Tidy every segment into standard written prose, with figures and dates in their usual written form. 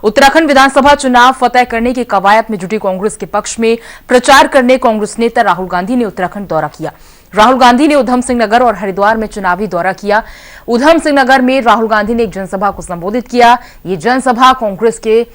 उत्तराखंड विधानसभा चुनाव फतह करने की कवायद में जुटी कांग्रेस के पक्ष में प्रचार करने कांग्रेस नेता राहुल गांधी ने उत्तराखंड दौरा किया। राहुल गांधी ने उधम सिंह नगर और हरिद्वार में चुनावी दौरा किया। उधम सिंह नगर में राहुल गांधी ने एक जनसभा को संबोधित किया। ये जनसभा कांग्रेस के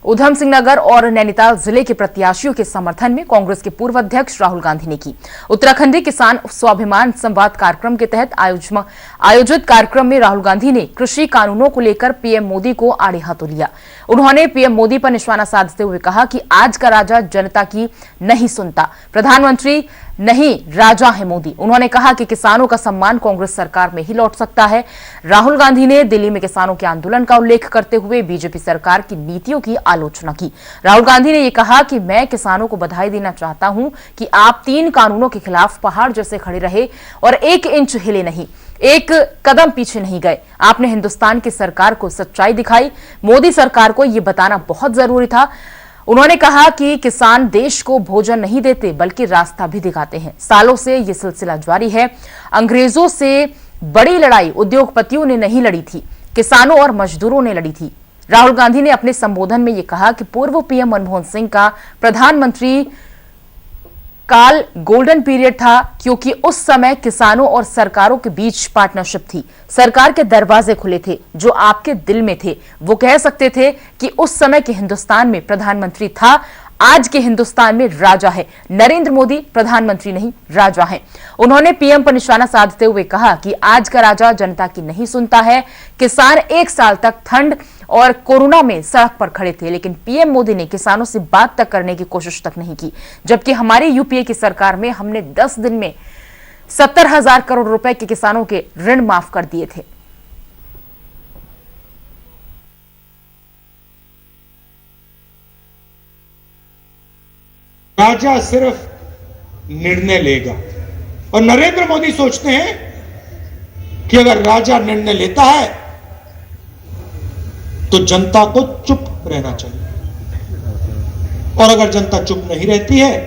उधम सिंह नगर और नैनीताल जिले के प्रत्याशियों के समर्थन में कांग्रेस के पूर्व अध्यक्ष राहुल गांधी ने की। उत्तराखंडी किसान स्वाभिमान संवाद कार्यक्रम के तहत आयोजित कार्यक्रम में राहुल गांधी ने कृषि कानूनों को लेकर पीएम मोदी को आड़े हाथों लिया। उन्होंने पीएम मोदी पर निशाना साधते हुए कहा कि आज का राजा जनता की नहीं सुनता, प्रधानमंत्री नहीं राजा है मोदी। उन्होंने कहा कि किसानों का सम्मान कांग्रेस सरकार में ही लौट सकता है। राहुल गांधी ने दिल्ली में किसानों के आंदोलन का उल्लेख करते हुए बीजेपी सरकार की नीतियों की आलोचना की। राहुल गांधी ने यह कहा कि मैं किसानों को बधाई देना चाहता हूं कि आप 3 कानूनों के खिलाफ पहाड़ जैसे खड़े रहे और 1 इंच हिले नहीं, 1 कदम पीछे नहीं गए। आपने हिंदुस्तान की सरकार को सच्चाई दिखाई। मोदी सरकार को यह बताना बहुत जरूरी था। उन्होंने कहा कि किसान देश को भोजन नहीं देते बल्कि रास्ता भी दिखाते हैं। सालों से यह सिलसिला जारी है। अंग्रेजों से बड़ी लड़ाई उद्योगपतियों ने नहीं लड़ी थी, किसानों और मजदूरों ने लड़ी थी। राहुल गांधी ने अपने संबोधन में यह कहा कि पूर्व पीएम मनमोहन सिंह का प्रधानमंत्री काल गोल्डन पीरियड था, क्योंकि उस समय किसानों और सरकारों के बीच पार्टनरशिप थी। सरकार के दरवाजे खुले थे जो आपके दिल में थे। वो कह सकते थे कि उस समय के हिंदुस्तान में प्रधानमंत्री था, आज के हिंदुस्तान में राजा है। नरेंद्र मोदी प्रधानमंत्री नहीं राजा है। उन्होंने पीएम पर निशाना साधते हुए कहा कि आज का राजा जनता की नहीं सुनता है। किसान 1 साल तक ठंड और कोरोना में सड़क पर खड़े थे, लेकिन पीएम मोदी ने किसानों से बात तक करने की कोशिश तक नहीं की। जबकि हमारी यूपीए की सरकार में हमने 10 दिन में 70,000 करोड़ रुपए के किसानों के ऋण माफ कर दिए थे। राजा सिर्फ निर्णय लेगा और नरेंद्र मोदी सोचते हैं कि अगर राजा निर्णय लेता है तो जनता को चुप रहना चाहिए, और अगर जनता चुप नहीं रहती है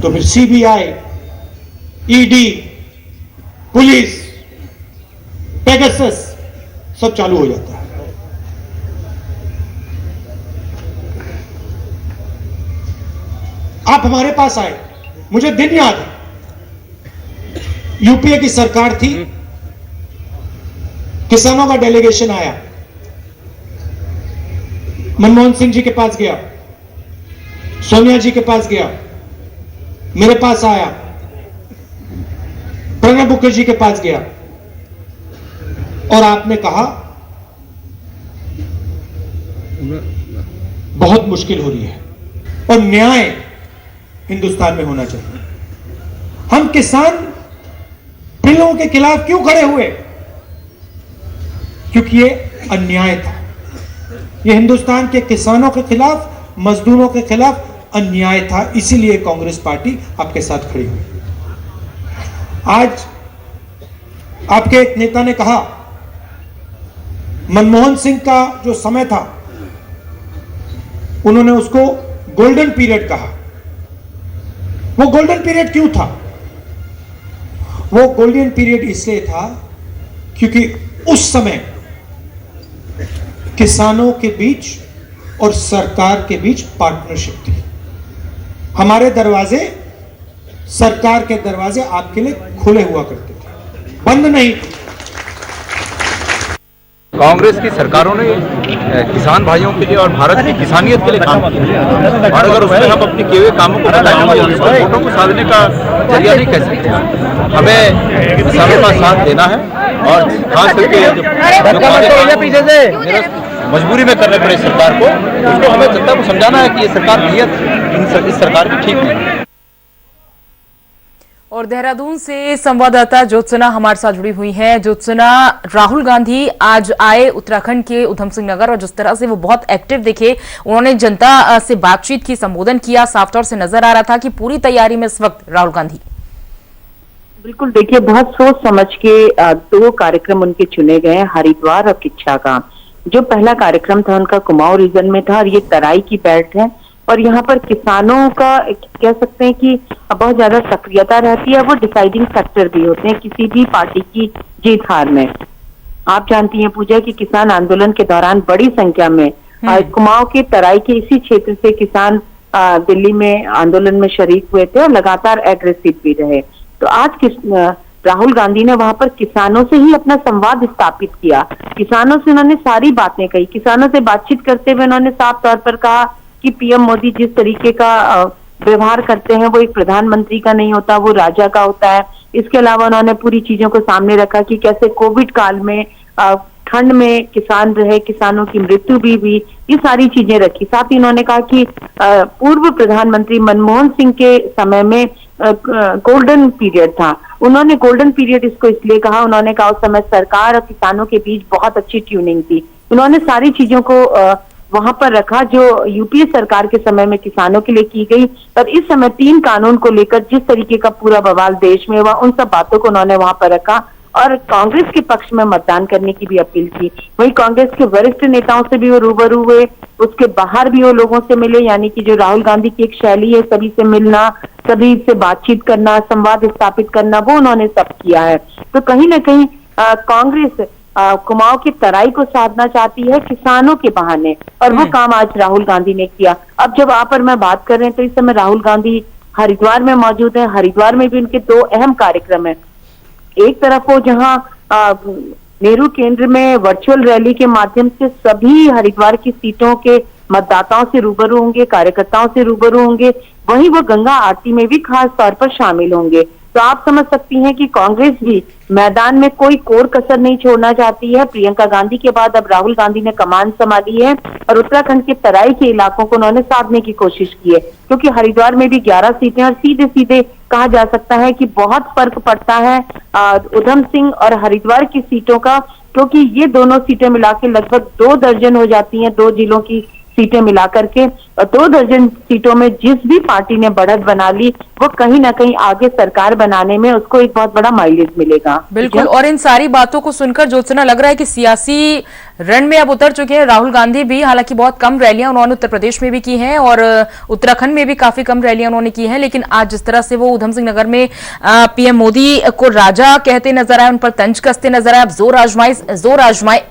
तो फिर सीबीआई, ईडी, पुलिस, पेगासस सब चालू हो जाता है। आप हमारे पास आए, मुझे दिन याद है, यूपीए की सरकार थी, किसानों का डेलीगेशन आया, मनमोहन सिंह जी के पास गया, सोनिया जी के पास गया, मेरे पास आया, प्रणब मुखर्जी के पास गया, और आपने कहा बहुत मुश्किल हो रही है और न्याय हिंदुस्तान में होना चाहिए। हम किसान बिलों के खिलाफ क्यों खड़े हुए? क्योंकि ये अन्याय था। ये हिंदुस्तान के किसानों के खिलाफ, मजदूरों के खिलाफ अन्याय था, इसीलिए कांग्रेस पार्टी आपके साथ खड़ी हुई। आज आपके एक नेता ने कहा मनमोहन सिंह का जो समय था उन्होंने उसको गोल्डन पीरियड कहा। वो गोल्डन पीरियड क्यों था? वो गोल्डन पीरियड इसलिए था क्योंकि उस समय किसानों के बीच और सरकार के बीच पार्टनरशिप थी। हमारे दरवाजे, सरकार के दरवाजे आपके लिए खुले हुआ करते थे, बंद नहीं। कांग्रेस की सरकारों ने किसान भाइयों के लिए और भारत की किसानियत के लिए काम किया, और अगर उसमें हम अपने किए हुए कामों को बताएंगे तो उसको वोटों को साधने का जरिया नहीं कह सकते। हमें किसानों का साथ देना है, और खास करके मजबूरी में करने पड़े सरकार को, उसको हमें जनता को समझाना है कि ये सरकार नीयत इस सरकार की ठीक नहीं। और देहरादून से संवाददाता ज्योत्सना हमारे साथ जुड़ी हुई हैं। ज्योत्सना, राहुल गांधी आज आए उत्तराखंड के उधम सिंह नगर, और जिस तरह से वो बहुत एक्टिव दिखे, उन्होंने जनता से बातचीत की, संबोधन किया, साफ तौर से नजर आ रहा था कि पूरी तैयारी में इस वक्त राहुल गांधी। बिल्कुल, देखिए बहुत सोच समझ के 2 कार्यक्रम उनके चुने गए, हरिद्वार और किच्छागांव। जो पहला कार्यक्रम था उनका कुमाऊं रीजन में था, और ये तराई की बेल्ट है, और यहाँ पर किसानों का कह सकते हैं कि बहुत ज्यादा सक्रियता रहती है। वो डिसाइडिंग फैक्टर भी होते हैं किसी भी पार्टी की जीत हार में। आप जानती हैं पूजा कि किसान आंदोलन के दौरान बड़ी संख्या में कुमाऊं के तराई के इसी क्षेत्र से किसान दिल्ली में आंदोलन में शरीक हुए थे और लगातार एग्रेसिव भी रहे। तो आज राहुल गांधी ने वहां पर किसानों से ही अपना संवाद स्थापित किया। किसानों से उन्होंने सारी बातें कही। किसानों से बातचीत करते हुए उन्होंने साफ तौर पर कहा कि पीएम मोदी जिस तरीके का व्यवहार करते हैं वो एक प्रधानमंत्री का नहीं होता, वो राजा का होता है। इसके अलावा उन्होंने पूरी चीजों को सामने रखा कि कैसे कोविड काल में ठंड में किसान रहे, किसानों की मृत्यु भी हुई, ये सारी चीजें रखी। साथ ही उन्होंने कहा कि पूर्व प्रधानमंत्री मनमोहन सिंह के समय में गोल्डन पीरियड था। उन्होंने गोल्डन पीरियड इसको इसलिए कहा, उन्होंने कहा उस समय सरकार और किसानों के बीच बहुत अच्छी ट्यूनिंग थी। उन्होंने सारी चीजों को वहां पर रखा जो यूपीए सरकार के समय में किसानों के लिए की गई। पर इस समय 3 कानून को लेकर जिस तरीके का पूरा बवाल देश में हुआ, उन सब बातों को उन्होंने वहां पर रखा और कांग्रेस के पक्ष में मतदान करने की भी अपील की। वहीं कांग्रेस के वरिष्ठ नेताओं से भी वो रूबरू हुए, उसके बाहर भी वो लोगों से मिले, यानी कि जो राहुल गांधी की एक शैली है सभी से मिलना, सभी से बातचीत करना, संवाद स्थापित करना, वो उन्होंने सब किया है। तो कहीं ना कहीं कांग्रेस कुमाऊं की तराई को साधना चाहती है किसानों के बहाने, और वो काम आज राहुल गांधी ने किया। अब जब आप और मैं बात कर रहे हैं तो इस समय राहुल गांधी हरिद्वार में मौजूद है। हरिद्वार में भी उनके 2 अहम कार्यक्रम है। एक तरफ वो जहां नेहरू केंद्र में वर्चुअल रैली के माध्यम से सभी हरिद्वार की सीटों के मतदाताओं से रूबरू होंगे, कार्यकर्ताओं से रूबरू होंगे, वहीं वो गंगा आरती में भी खास तौर पर शामिल होंगे। तो आप समझ सकती हैं कि कांग्रेस भी मैदान में कोई कोर कसर नहीं छोड़ना चाहती है। प्रियंका गांधी के बाद अब राहुल गांधी ने कमान संभाली है और उत्तराखंड के तराई के इलाकों को उन्होंने साधने की कोशिश की है, क्योंकि हरिद्वार में भी 11 सीटें और सीधे सीधे कहा जा सकता है कि बहुत फर्क पड़ता है उधम सिंह और हरिद्वार की सीटों का, क्योंकि ये दोनों सीटें मिला के लगभग 2 दर्जन हो जाती हैं, 2 जिलों की सीटें मिलाकर के। और 2 दर्जन सीटों में जिस भी पार्टी ने बढ़त बना ली वो कहीं ना कहीं आगे सरकार बनाने में उसको एक बहुत बड़ा माइलेज मिलेगा। बिल्कुल। और इन सारी बातों को सुनकर ज्योत्सना लग रहा है कि सियासी रण में अब उतर चुके हैं राहुल गांधी भी। हालांकि बहुत कम रैलियां उन्होंने उत्तर प्रदेश में भी की हैं और उत्तराखंड में भी काफी कम रैलियां उन्होंने की हैं, लेकिन आज जिस तरह से वो उधम सिंह नगर में पीएम मोदी को राजा कहते नजर आए, उन पर तंज कसते नजर आए। अब जोर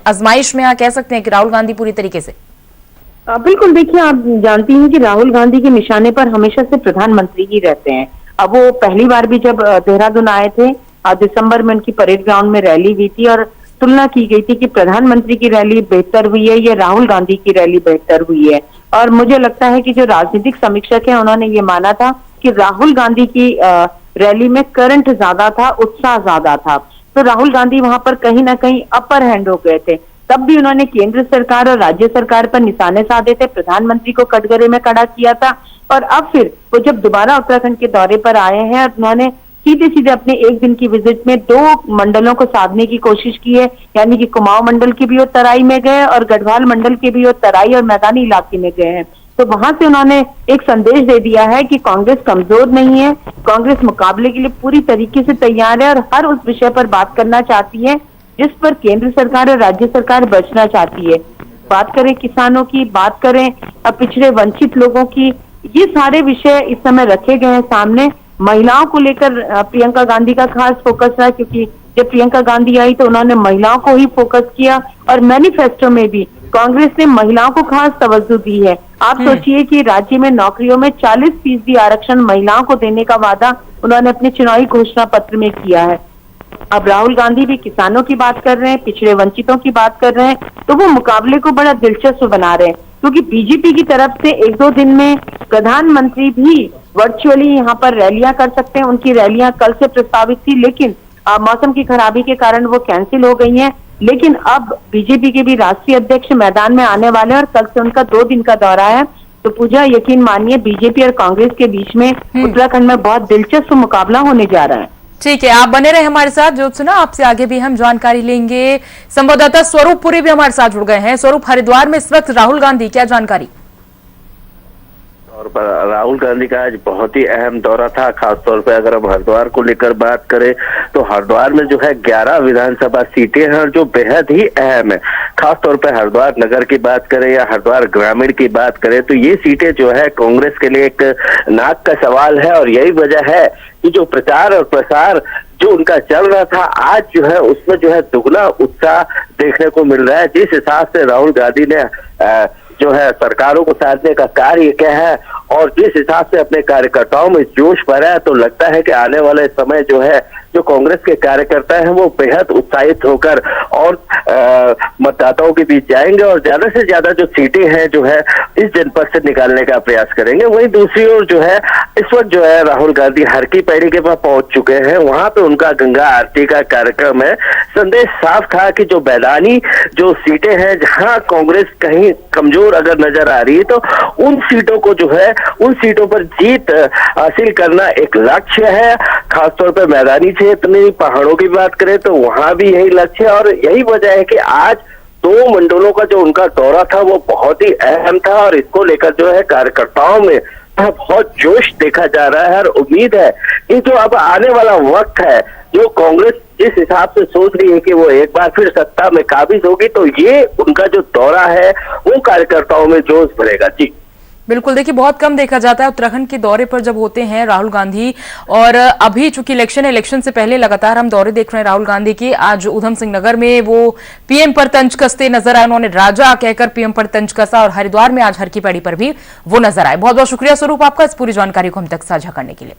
आजमाइश में कह सकते हैं कि राहुल गांधी पूरी तरीके से। बिल्कुल। देखिए, आप जानती हैं कि राहुल गांधी के निशाने पर हमेशा से प्रधानमंत्री ही रहते हैं। अब वो पहली बार भी जब देहरादून आए थे दिसंबर में उनकी परेड ग्राउंड में रैली हुई थी और तुलना की गई थी कि प्रधानमंत्री की रैली बेहतर हुई है या राहुल गांधी की रैली बेहतर हुई है। और मुझे लगता है कि जो राजनीतिक समीक्षक है उन्होंने ये माना था कि राहुल गांधी की रैली में करंट ज्यादा था, उत्साह ज्यादा था। तो राहुल गांधी वहां पर कहीं ना कहीं अपर हैंड हो गए थे। तब भी उन्होंने केंद्र सरकार और राज्य सरकार पर निशाने साधे थे, प्रधानमंत्री को कटघरे में खड़ा किया था। और अब फिर वो जब दोबारा उत्तराखंड के दौरे पर आए हैं और उन्होंने सीधे सीधे अपने 1 दिन की विजिट में 2 मंडलों को साधने की कोशिश की है, यानी कि कुमाऊं मंडल के भी वो तराई में गए और गढ़वाल मंडल के भी वो तराई और मैदानी इलाके में गए हैं। तो वहां से उन्होंने एक संदेश दे दिया है कि कांग्रेस कमजोर नहीं है, कांग्रेस मुकाबले के लिए पूरी तरीके से तैयार है और हर उस विषय पर बात करना चाहती है जिस पर केंद्र सरकार और राज्य सरकार बचना चाहती है। बात करें किसानों की, बात करें पिछड़े वंचित लोगों की, ये सारे विषय इस समय रखे गए हैं सामने। महिलाओं को लेकर प्रियंका गांधी का खास फोकस है, क्योंकि जब प्रियंका गांधी आई तो उन्होंने महिलाओं को ही फोकस किया और मैनिफेस्टो में भी कांग्रेस ने महिलाओं को खास तवज्जो दी है। आप सोचिए कि राज्य में नौकरियों में 40% आरक्षण महिलाओं को देने का वादा उन्होंने अपने चुनावी घोषणा पत्र में किया है। अब राहुल गांधी भी किसानों की बात कर रहे हैं, पिछड़े वंचितों की बात कर रहे हैं, तो वो मुकाबले को बड़ा दिलचस्प बना रहे हैं। क्योंकि बीजेपी की तरफ से 1-2 दिन में प्रधानमंत्री भी वर्चुअली यहाँ पर रैलियां कर सकते हैं। उनकी रैलियां कल से प्रस्तावित थी, लेकिन मौसम की खराबी के कारण वो कैंसिल हो गई हैं। लेकिन अब बीजेपी के भी राष्ट्रीय अध्यक्ष मैदान में आने वाले हैं और कल से उनका 2 दिन का दौरा है। तो पूजा, यकीन मानिए बीजेपी और कांग्रेस के बीच में उत्तराखंड में बहुत दिलचस्प मुकाबला होने जा रहा है। ठीक है, आप बने रहे हमारे साथ। ज्योत्सना, आपसे आगे भी हम जानकारी लेंगे। संवाददाता स्वरूप पुरी भी हमारे साथ जुड़ गए हैं। स्वरूप, हरिद्वार में इस वक्त राहुल गांधी, क्या जानकारी? और राहुल गांधी का आज बहुत ही अहम दौरा था। खासतौर पे अगर हम हरिद्वार को लेकर बात करें तो हरिद्वार में जो है 11 विधानसभा सीटें हैं और जो बेहद ही अहम है। खासतौर पे हरिद्वार नगर की बात करें या हरिद्वार ग्रामीण की बात करें तो ये सीटें जो है कांग्रेस के लिए एक नाक का सवाल है। और यही वजह है कि जो प्रचार और प्रसार जो उनका चल रहा था, आज जो है उसमें जो है दुगना उत्साह देखने को मिल रहा है। जिस हिसाब से राहुल गांधी ने जो है सरकारों को साधने का कार्य किया है और जिस हिसाब से अपने कार्यकर्ताओं में जोश भरा है, तो लगता है कि आने वाले समय जो है जो कांग्रेस के कार्यकर्ता हैं वो बेहद उत्साहित होकर और मतदाताओं के बीच जाएंगे और ज्यादा से ज्यादा जो सीटें हैं जो है इस जनपद से निकालने का प्रयास करेंगे। वहीं दूसरी ओर जो है इस वक्त जो है राहुल गांधी हर की पैड़ी के पास पहुंच चुके हैं, वहां पे उनका गंगा आरती का कार्यक्रम है। संदेश साफ था कि जो मैदानी जो सीटें हैं जहां कांग्रेस कहीं कमजोर अगर नजर आ रही है तो उन सीटों को जो है उन सीटों पर जीत हासिल करना एक लक्ष्य है। खासतौर पर मैदानी क्षेत्र में पहाड़ों की बात करें तो वहां भी यही लक्ष्य है और यही वजह है कि आज 2 मंडलों का जो उनका दौरा था वो बहुत ही अहम था और इसको लेकर जो है कार्यकर्ताओं में बहुत जोश देखा जा रहा है और उम्मीद है कि जो अब आने वाला वक्त है, जो कांग्रेस जिस हिसाब से सोच रही है कि वो एक बार फिर सत्ता में काबिज होगी, तो ये उनका जो दौरा है वो कार्यकर्ताओं में जोश भरेगा। जी बिल्कुल, देखिए बहुत कम देखा जाता है उत्तराखंड के दौरे पर जब होते हैं राहुल गांधी, और अभी चूंकि इलेक्शन से पहले लगातार हम दौरे देख रहे हैं राहुल गांधी के। आज उधम सिंह नगर में वो पीएम पर तंज कसते नजर आए, उन्होंने राजा कहकर पीएम पर तंज कसा, और हरिद्वार में आज हर की पैड़ी पर भी वो नजर आए। बहुत बहुत शुक्रिया स्वरूप आपका इस पूरी जानकारी को हम तक साझा करने के लिए।